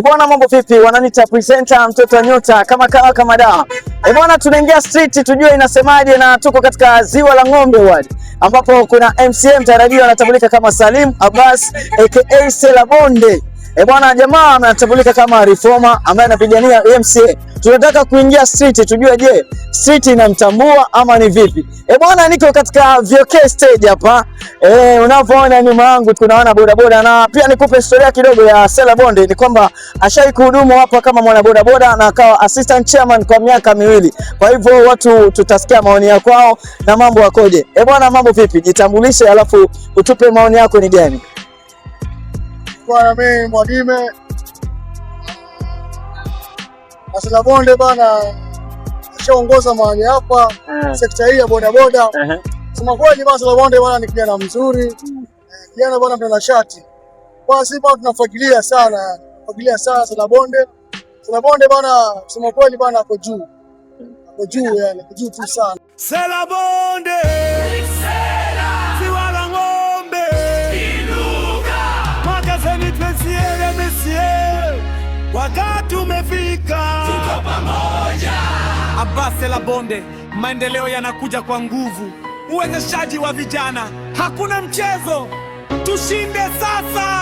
Bwana, mambo vipi? Wananiita presenter mtoto wa nyota kama dawa. Bwana, tunaingia street tujue inasemaje, na tuko katika Ziwa la Ng'ombe wadi ambapo kuna MCM tarajiwa anatambulika kama Salim Abbas aka Sela Bonde. Bwana, jamaa anatambulika kama reformer ambaye anapigania MCA. Tunataka kuingia street tujue, je, street inamtambua ama ni vipi? Bwana, niko katika VOK stage hapa. Unapoona nyuma yangu tunaona bodaboda, na pia nikupe historia kidogo ya Sela Bonde. Ni kwamba ashai kuhudumu hapa kama mwana bodaboda na akawa assistant chairman kwa miaka miwili. Kwa hivyo watu tutasikia maoni yako kwao na mambo yakoje. Bwana, mambo vipi? Jitambulishe alafu utupe maoni yako ni gani? Bwana, mimi Mwadime Sela Bonde bana, ashaongoza mahali hapa sekta hii ya bodaboda. Sema kweli bana, Sela Bonde bana ni kijana mzuri, kijana bana mtanashati. Kwa sisi tunafuatilia sana Sela Bonde. Sela Bonde bana, sema kweli bana ako juu yani, ako juu tu sana. Sela Bonde, Ziwa la Ng'ombe, inuka magazini tusiele mesie, wakati umefika, tuko pamoja. Abbas Sela Bonde, maendeleo yanakuja kwa nguvu, uwezeshaji wa vijana, hakuna mchezo, tushinde sasa.